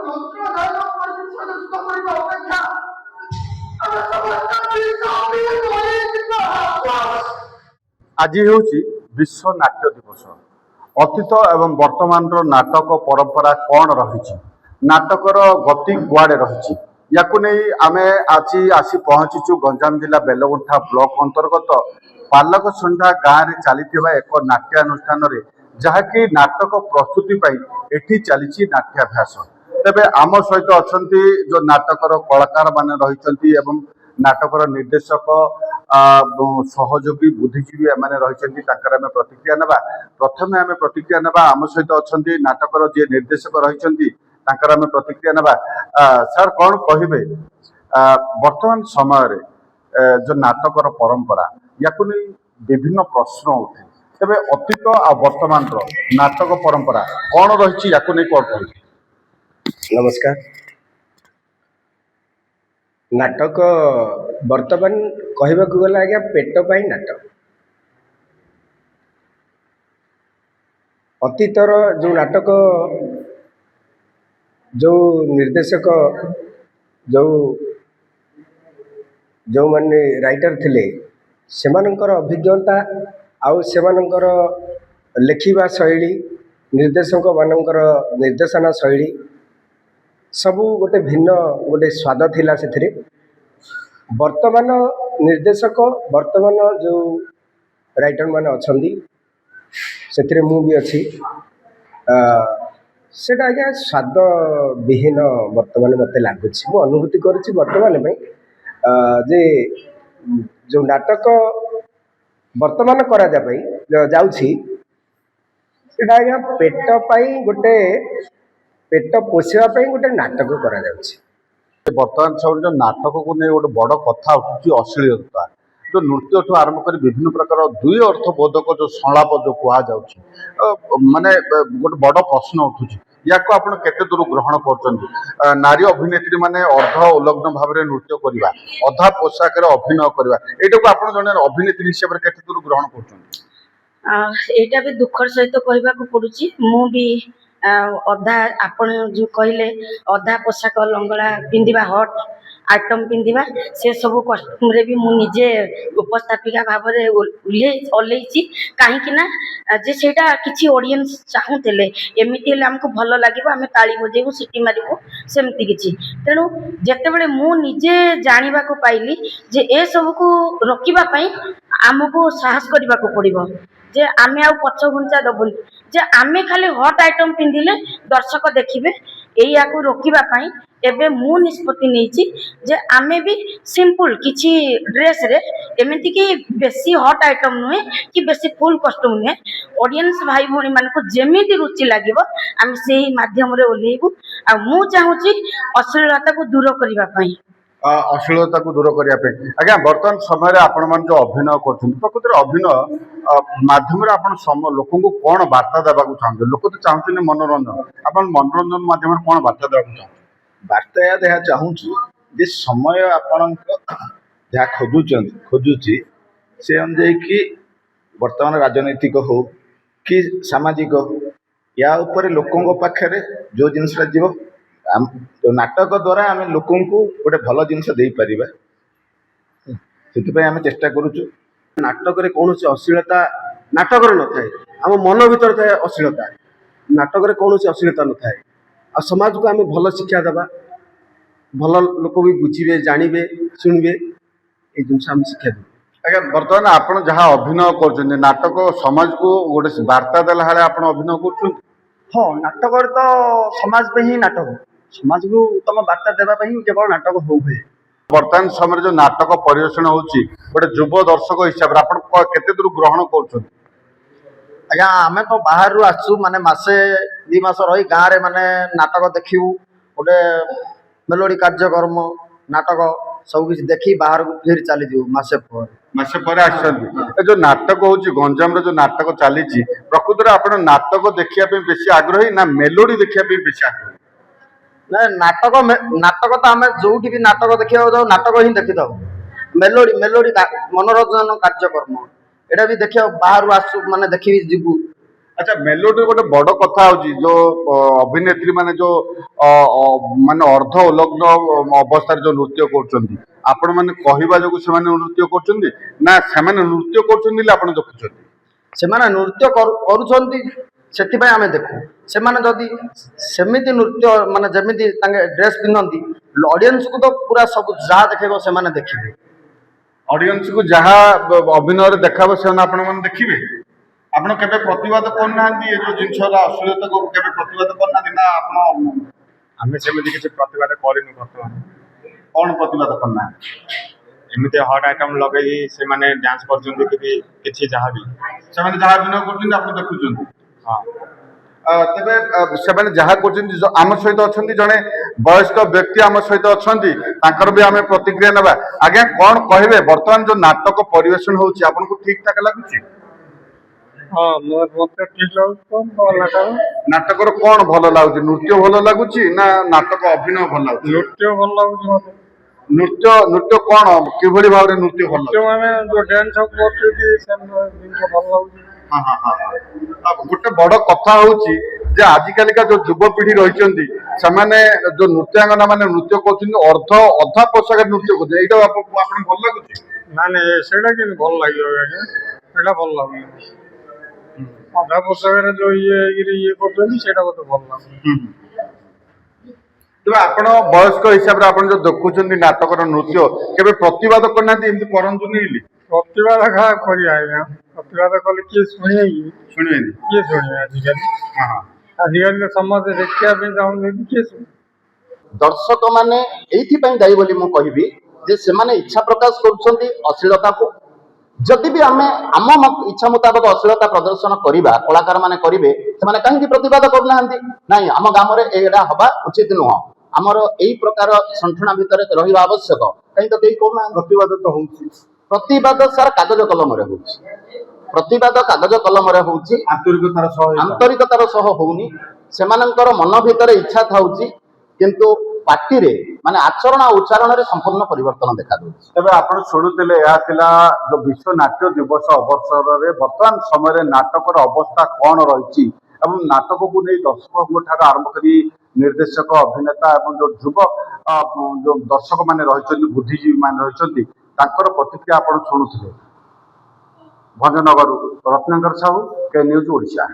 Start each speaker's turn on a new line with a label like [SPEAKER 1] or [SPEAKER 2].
[SPEAKER 1] आज हूँ विश्व नाट्य दिवस। अतीत एवं वर्तमान नाटक परंपरा कौन रही, नाटकर गति कुआड़े रही, या आम आज आसी पहुंचीचु गंजाम जिला बेलगुंठा ब्लॉक अंतर्गत पालकसुंडा गाँव में चली एक नाट्यानुष्ठान जहाँकि नाटक प्रस्तुति एठी चली नाट्याभ्यास। तेबे आम सहित अच्छा जो नाटकर कलाकार मान रही नाटकर निर्देशक सहयोगी बुद्धिजीवी एम रही प्रतिक्रिया ना। प्रथम आम प्रतिक्रिया ना आम सहित अच्छा नाटकर जी निर्देशक रही प्रतिक्रिया ना। सर कौन कहे वर्तमान समय जो नाटकर परंपरा या विभिन्न प्रश्न उठे, तेरे अतीत आ वर्तमान नाटक परंपरा कौन रही या कौन कह?
[SPEAKER 2] नमस्कार। नाटक वर्तमान कहवा गला आज्ञा पेट पाई नाटक। अतीतर जो नाटक जो निर्देशक जो जो माने राइटर थिले सेमानंकर अभिज्ञता आउ सेमानंकर लेखिबा शैली निर्देशक मानंकर निर्देशना शैली सबू गोटे भिन्न गोटे स्वाद थिला से। वर्तमान निर्देशक वर्तमान जो राइटर मान अच्छा से मु भी अच्छी सेटा आज्ञा स्वाद विहीन वर्तमान मत लगुच। मु अनुभूति करुच्ची वर्तमान में जे जो नाटक वर्तमान करा जाउछि सेटा आज्ञा पेट पाई गोटे पेट पोषिया गोटे नाटक करा जाउछि।
[SPEAKER 1] वर्तमान समय जो नाटक को नहीं गोटे बड़ कथा उठुची अश्लीलता, जो नृत्य ठू आरंभ कर विभिन्न प्रकार दुई अर्थबोधक जो संलाप जो कहुच्छी माने गोटे बड़ प्रश्न उठुची, या आप केते दूर ग्रहण कर? नारी अभिनेत्री माने अर्ध उल्लग्न भाव में नृत्य करवा, अधा पोशाक अभिनय करवा, यहाँ को आप जन अभिनेत्री हिसाब से केते दूर ग्रहण कर?
[SPEAKER 3] एटा भी दुखर सहित कहवाक पड़ुची। मु भी अधा आपण जो कहले अधा पोशाक लंगड़ा पिंधिबा हट आइटम पिंधिबा से सब कस्ट्यूम रे भी मु निजे उपस्थापिका भाव में ओल्लैची कहीं ना जे सेटा किछि ऑडियंस चाहूले एमती हेल्ले आमको भल लगे आम ताली बजेबू सिटी मारू सेमती किछि। तेणु जितेबले मु निजे जाना पाइली जे ए सब को रोकवाई आमको साहस करने को पड़ो जे आमे आ पछ घुंचा दबुनी जे आमे खाली हट आइटम पिंधिले दर्शक देखिबे। एया को रोकिबा पई एबे मु निष्पत्ति नेछि जे आमे भी सिंपल किछि ड्रेस रे एमिति कि बेसी हट आइटम नुहे कि बेसी फुल कस्ट्यूम नुहे ऑडियंस भाई भणी मान को जेमिति रुचि लागिबो आम सेही माध्यम रे ओलेइबू। आ मु चाहूची अश्लीलता को दूर करबा पई
[SPEAKER 1] अश्लीलता को दूर करने आज्ञा वर्तमान समय आपण मान जो अभिनय कर प्रकृति अभिनय माध्यम लोक को कौन वार्ता देवा चाहते? लोक तो चाहते मनोरंजन, आप मनोरंजन माध्यम कौन वार्ता देवा चाहते?
[SPEAKER 4] वार्ता या देहा चाहूँगी जे समय आपण जहाँ खोजुची से अनुजाई कि वर्तमान राजनैतिक हो कि सामाजिक या उपरे लोकों पाखे जो जिनसा जीव तो नाटक द्वारा आम लोक गोटे भल जिनस दे पारिबा से आम चेष्टा करुचु।
[SPEAKER 2] नाटक रे कौन से अश्लीलता नाटक न थाए, आम मन भीतर थाए अश्लीलता। नाटक रे कौन से अश्लीलता न थाए आ समाज को आम भल शिक्षा देवा, भल लोक भी बुझे जानवे शुणवे ये जिनस आम शिक्षा देव।
[SPEAKER 1] आज्ञा बर्तमान आप जहाँ अभिनय कर नाटक समाज को गोटे वार्ता देला आप अभिनय कर?
[SPEAKER 2] हाँ, नाटक तो समाज पे ही नाटक समाज को उत्तम वार्ता देवाई केवल नाटक हो हुए।
[SPEAKER 1] वर्तमान समय जो नाटक परिवेषण होची गोटे युव दर्शक हिसाब से आप केते दूर ग्रहण कर?
[SPEAKER 2] आज्ञा आमे तो बाहर आसु माने मासे दी मास रही गाँव में माने नाटक देखू गोटे मेलोडी कार्यक्रम नाटक सब किसी देखी बाहर को फिर चली जाऊ
[SPEAKER 1] मासे पर जो नाटक होची गंजाम जो नाटक चली प्रकृति आप नाटक देखा बेसी आग्रही ना मेलोडी देखा बेसी आग्रही?
[SPEAKER 2] ना नाटक नाटक तो आम जो भी नाटक देखा जाऊ नाटक ही देखी था। मेलोडी मेलोडी मनोरंजन कार्यक्रम एटा भी देखिए बाहर आसु माने देखी जीवु
[SPEAKER 1] ଆଚ୍ଛା ମେଲୋଡିର ଗୋଟେ ବଡ କଥା ହଉଛି ଯୋଉ ଅଭିନେତ୍ରୀ ମାନେ ଯୋଉ ମାନେ ଅର୍ଦ୍ଧ ଉଲଗ୍ନ ଅବସ୍ଥାରେ ଯୋଉ ନୃତ୍ୟ କରୁଛନ୍ତି, ଆପଣ ମାନେ କହିବା ଯୋଗୁଁ ସେମାନେ ନୃତ୍ୟ କରୁଛନ୍ତି ନା ସେମାନେ ନୃତ୍ୟ କରୁଛନ୍ତି ବୋଲି ଆପଣ ଦେଖୁଛନ୍ତି?
[SPEAKER 5] ସେମାନେ ନୃତ୍ୟ କରୁଛନ୍ତି ସେଥିପାଇଁ ଆମେ ଦେଖୁ। ସେମାନେ ଯଦି ସେମିତି ନୃତ୍ୟ ମାନେ ଯେମିତି ତାଙ୍କେ ଡ୍ରେସ୍ ପିନ୍ଧନ୍ତି, ଅଡ଼ିଏନ୍ସକୁ ତ ପୁରା ସବୁ ଯାହା ଦେଖେଇବ ସେମାନେ ଦେଖିବେ।
[SPEAKER 1] ଅଡିଏନ୍ସକୁ ଯାହା ଅଭିନୟରେ ଦେଖାବ ସେମାନେ ଆପଣ ମାନେ ଦେଖିବେ। ଆପଣ କେବେ ପ୍ରତିବାଦ କରୁନାହାନ୍ତି ଏ ଯୋଉ ଜିନିଷର ଅଶ୍ଳୀଳତାକୁ କେବେ ପ୍ରତିବାଦ କରୁନାହାନ୍ତି ନା ଆପଣ
[SPEAKER 6] ଆମେ ସେମିତି କିଛି ପ୍ରତିବାଦ କରିନୁ ବର୍ତ୍ତମାନ।
[SPEAKER 1] କଣ ପ୍ରତିବାଦ କରୁନାହାନ୍ତି?
[SPEAKER 6] ଏମିତି ହଟ୍ ଆଇଟମ୍ ଲଗେଇକି ସେମାନେ ଡ୍ୟାନ୍ସ କରୁଛନ୍ତି କିଛି ଯାହା ବି।
[SPEAKER 1] ସେମାନେ ଯାହା ଅଭିନୟ କରୁଛନ୍ତି ଆପଣ ଦେଖୁଛନ୍ତି।
[SPEAKER 6] ହଁ,
[SPEAKER 1] ତେବେ ସେମାନେ ଯାହା କରୁଛନ୍ତି ଆମ ସହିତ ଅଛନ୍ତି ଜଣେ ବୟସ୍କ ବ୍ୟକ୍ତି ଆମ ସହିତ ଅଛନ୍ତି, ତାଙ୍କର ବି ଆମେ ପ୍ରତିକ୍ରିୟା ନେବା। ଆଜ୍ଞା କଣ କହିବେ ବର୍ତ୍ତମାନ ଯୋଉ ନାଟକ ପରିବେଷଣ ହଉଛି ଆପଣଙ୍କୁ ଠିକ ଠାକ ଲାଗୁଛି?
[SPEAKER 6] ହଁ ମତେ ଠିକ ଲାଗୁଛି।
[SPEAKER 1] ନାଟକର କଣ ଭଲ ଲାଗୁଛି? ନୃତ୍ୟ ଭଲ ଲାଗୁଛି ନା ନାଟକ ଅଭିନୟ ଭଲ ଲାଗୁଛି?
[SPEAKER 6] ନୃତ୍ୟ ଭଲ ଲାଗୁଛି ମତେ।
[SPEAKER 1] ନୃତ୍ୟ କଣ କିଭଳି ଭାବରେ ନୃତ୍ୟ ଭଲ ଲାଗୁଛି?
[SPEAKER 6] ମାନେ ଯୋଉ ଡ୍ୟାନ୍ସ କରୁଛନ୍ତି ସେ ଜିନିଷ ଭଲ ଲାଗୁଛି।
[SPEAKER 1] ଗୋଟେ ବଡ କଥା ହଉଛି ଯେ ଆଜିକାଲିକା ଯୋଉ ଯୁବପିଢି ରହିଛନ୍ତି ସେମାନେ ଯୋଉ ନୃତ୍ୟାଙ୍ଗନା ମାନେ ନୃତ୍ୟ କରୁଛନ୍ତି ଅଧା ପୋଷାକରେ ନୃତ୍ୟ କରୁଛନ୍ତି, ଏଇଟା ଆପଣଙ୍କୁ ଭଲ ଲାଗୁଛି?
[SPEAKER 6] ନାଇଁ ସେଇଟା କେମିତି ଭଲ ଲାଗିବ ଆଜ୍ଞା? ସେଇଟା ଭଲ ଲାଗୁନି। ଅଧା ପୋଷାକରେ ଯୋଉ ଇଏ କରୁଛନ୍ତି ସେଇଟା ମତେ ଭଲ ଲାଗୁନି।
[SPEAKER 1] ତେବେ ଆପଣ ବୟସ୍କ ହିସାବରେ ଆପଣ ଯୋଉ ଦେଖୁଛନ୍ତି ନାଟକର ନୃତ୍ୟ କେବେ ପ୍ରତିବାଦ କରିନାହାନ୍ତି ଏମିତି କରନ୍ତୁନି ବୋଲି?
[SPEAKER 6] ପ୍ରତିବାଦ କରିବା ଆଜ୍ଞା, ପ୍ରତିବାଦ କଲେ କିଏ ଶୁଣିବେ କି?
[SPEAKER 1] ଶୁଣିବେନି।
[SPEAKER 6] କିଏ ଶୁଣିବେ ଆଜିକାଲି? ଆଜିକାଲି ସମସ୍ତେ ଦେଖିବା ପାଇଁ ଚାହୁଁଛନ୍ତି, କିଏ ଶୁଣିବେ?
[SPEAKER 5] ଦର୍ଶକ ମାନେ ଏଇଥିପାଇଁ ଦାୟୀ ବୋଲି ମୁଁ କହିବି ଯେ ସେମାନେ ଇଚ୍ଛା ପ୍ରକାଶ କରୁଛନ୍ତି ଅଶ୍ଳୀଳତାକୁ। ଯଦି ବି ଆମେ ଆମ ଇଚ୍ଛା ମୁତାବକ ଅଶ୍ଳୀଳତା ପ୍ରଦର୍ଶନ କରିବା, କଳାକାର ମାନେ କରିବେ, ସେମାନେ କାହିଁକି ପ୍ରତିବାଦ କରୁନାହାନ୍ତି? ନାଇଁ ଆମ ଗ୍ରାମରେ ଏଇଟା ହବା ଉଚିତ ନୁହଁ, ଆମର ଏଇ ପ୍ରକାର ଶଣ୍ଠଣା ଭିତରେ ରହିବା ଆବଶ୍ୟକ, କାହିଁ ତ କେହି କହୁନାହାନ୍ତି।
[SPEAKER 1] ପ୍ରତିବାଦ ତ ହଉଛି।
[SPEAKER 5] ପ୍ରତିବାଦ ସାର୍ କାଗଜ କଲମରେ ହଉଛି। ପ୍ରତିବାଦ କାଗଜ କଲମରେ ହଉଛି, ଆନ୍ତରିକତାର ସହ ହଉନି। ସେମାନଙ୍କର ମନ ଭିତରେ ଇଚ୍ଛା ଥାଉଛି କିନ୍ତୁ ପାଟିରେ ମାନେ ଆଚରଣ ଆଉ ଉଚ୍ଚାରଣରେ ସମ୍ପୂର୍ଣ୍ଣ ପରିବର୍ତ୍ତନ ଦେଖାଯାଉଛି।
[SPEAKER 1] ତେବେ ଆପଣ ଶୁଣୁଥିଲେ ଏହା ଥିଲା ଯୋଉ ବିଶ୍ୱ ନାଟ୍ୟ ଦିବସ ଅବସରରେ ବର୍ତ୍ତମାନ ସମୟରେ ନାଟକର ଅବସ୍ଥା କଣ ରହିଛି ଏବଂ ନାଟକକୁ ନେଇ ଦର୍ଶକଙ୍କ ଠାରୁ ଆରମ୍ଭ କରି ନିର୍ଦ୍ଦେଶକ, ଅଭିନେତା ଏବଂ ଯୋଉ ଯୋଉ ଦର୍ଶକ ମାନେ ରହିଛନ୍ତି, ବୁଦ୍ଧିଜୀବୀ ମାନେ ରହିଛନ୍ତି, ତାଙ୍କର ପ୍ରତିକ୍ରିୟା ଆପଣ ଶୁଣୁଥିଲେ। ଭଞ୍ଜନଗରରୁ ରତ୍ନାକର ସାହୁ, କେ ନ୍ୟୁଜ ଓଡ଼ିଶା।